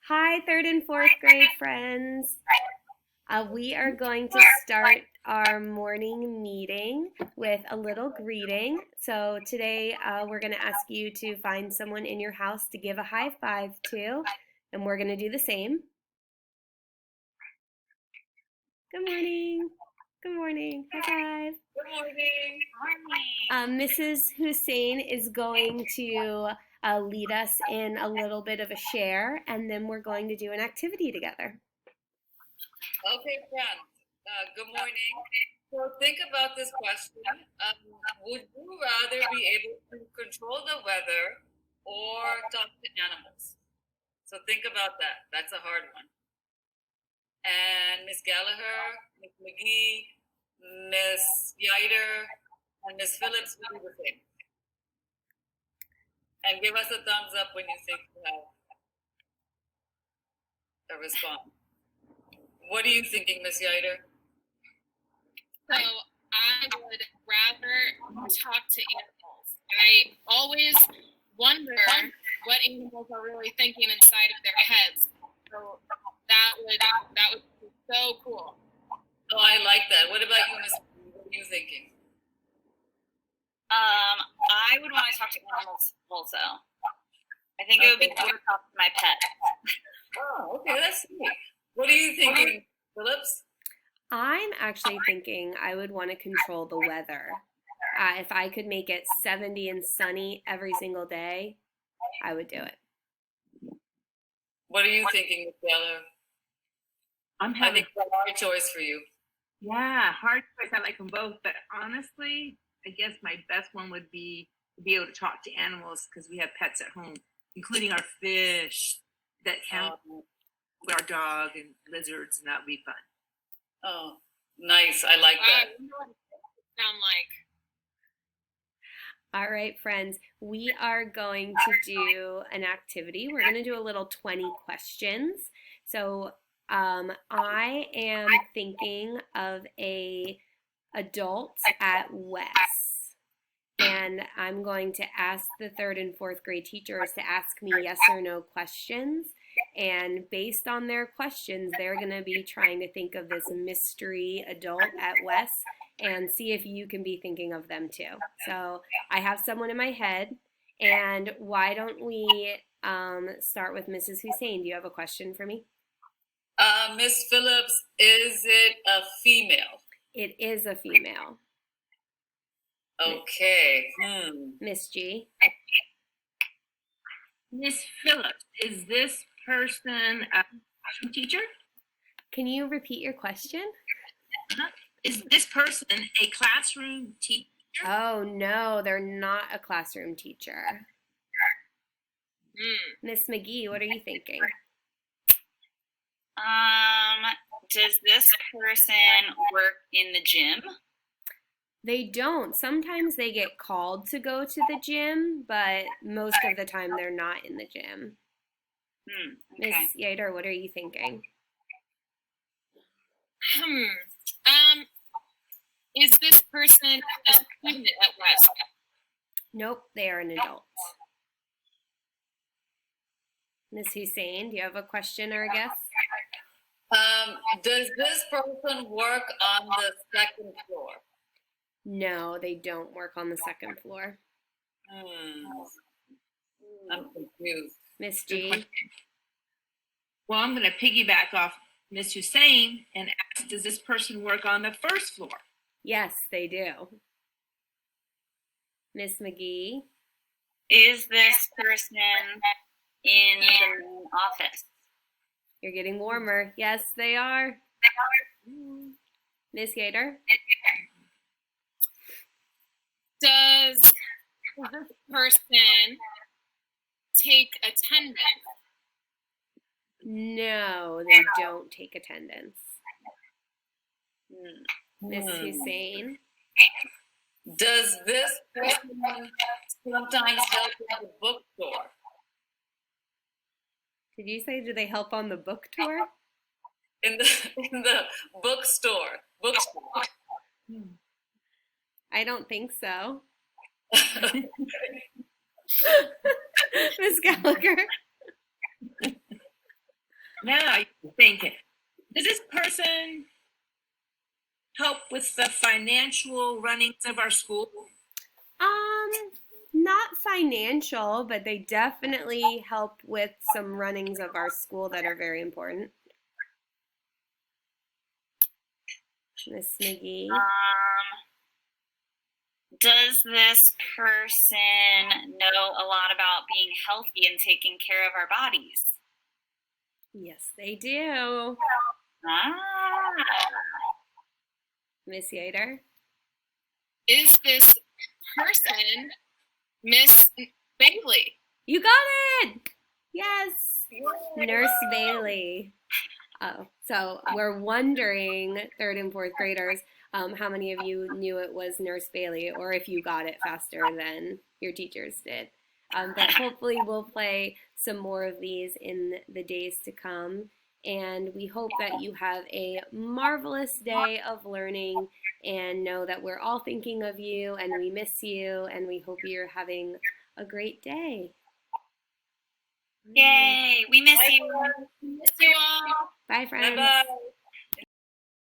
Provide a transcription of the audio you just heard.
Hi, third and fourth grade friends. We are going to start our morning meeting with a little greeting. So today we're going to ask you to find someone in your house to give a high five to, and we're going to do the same. Good morning. Good morning. High five. Good morning. Mrs. Hussein is going to lead us in a little bit of a share, and then we're going to do an activity together. Okay, friends. Good morning. So think about this question. Would you rather be able to control the weather or talk to animals? So think about that. That's a hard one. And Miss Gallagher, Miss McGee, Miss Yider, and Miss Phillips will do the same. And give us a thumbs up when you think you have a response. What are you thinking, Miss Yider? So I would rather talk to animals. I always wonder what animals are really thinking inside of their heads. So that would be so cool. Oh, I like that. What about you, Miss? What are you thinking? I would want to talk to animals also. I think it would be cool to talk to my pet. Oh, okay, that's sweet. What are you thinking, Phillips? I'm actually thinking I would want to control the weather. If I could make it 70 and sunny every single day, I would do it. What are you thinking, Miss Geller? I think it's a hard choice for you. Yeah, hard choice. I like them both, but honestly, I guess my best one would be to be able to talk to animals because we have pets at home, including our fish that count, our dog and lizards, and that would be fun. Oh, nice. I like that. Sound like. All right, friends, we are going to do an activity. We're going to do a little 20 questions. So I am thinking of a adult at Wes. And I'm going to ask the third and fourth grade teachers to ask me yes or no questions. And based on their questions, they're going to be trying to think of this mystery adult at Wes and see if you can be thinking of them too. So I have someone in my head. And why don't we start with Mrs. Hussein? Do you have a question for me? Miss Phillips, is it a female? It is a female. Okay. Miss G. Miss Phillips, is this person a classroom teacher? Can you repeat your question? Is this person a classroom teacher? Oh, no, they're not a classroom teacher. Miss McGee, what are you thinking? Does this person work in the gym? They don't. Sometimes they get called to go to the gym, but most of the time they're not in the gym. Okay. Miss Yader, what are you thinking? Is this person a student at West? Nope, they are an adult. Miss Hussein, do you have a question or a guess? Does this person work on the second floor? No, they don't work on the second floor. I'm confused. Miss G. Well, I'm going to piggyback off Miss Hussein and ask, does this person work on the first floor? Yes, they do. Miss McGee. Is this person in the office? You're getting warmer. Yes, they are. Miss Yader. Does this person take attendance? No, they don't take attendance. Miss Hussein. Does this person sometimes help at the bookstore? Did you say, do they help on the book tour? In the bookstore. I don't think so. Miss Gallagher. Now you're thinking, does this person help with the financial runnings of our school? Not financial, but they definitely help with some runnings of our school that are very important. Miss McGee. Does this person know a lot about being healthy and taking care of our bodies? Yes, they do. Ah. Miss Yater. Is this person Miss Bailey? You got it! Yes! Nurse Bailey. Oh, so we're wondering, third and fourth graders, how many of you knew it was Nurse Bailey, or if you got it faster than your teachers did. But hopefully we'll play some more of these in the days to come. And we hope that you have a marvelous day of learning and know that we're all thinking of you and we miss you and we hope you're having a great day. Yay, we miss you. Miss you all. Bye, friends. Bye-bye.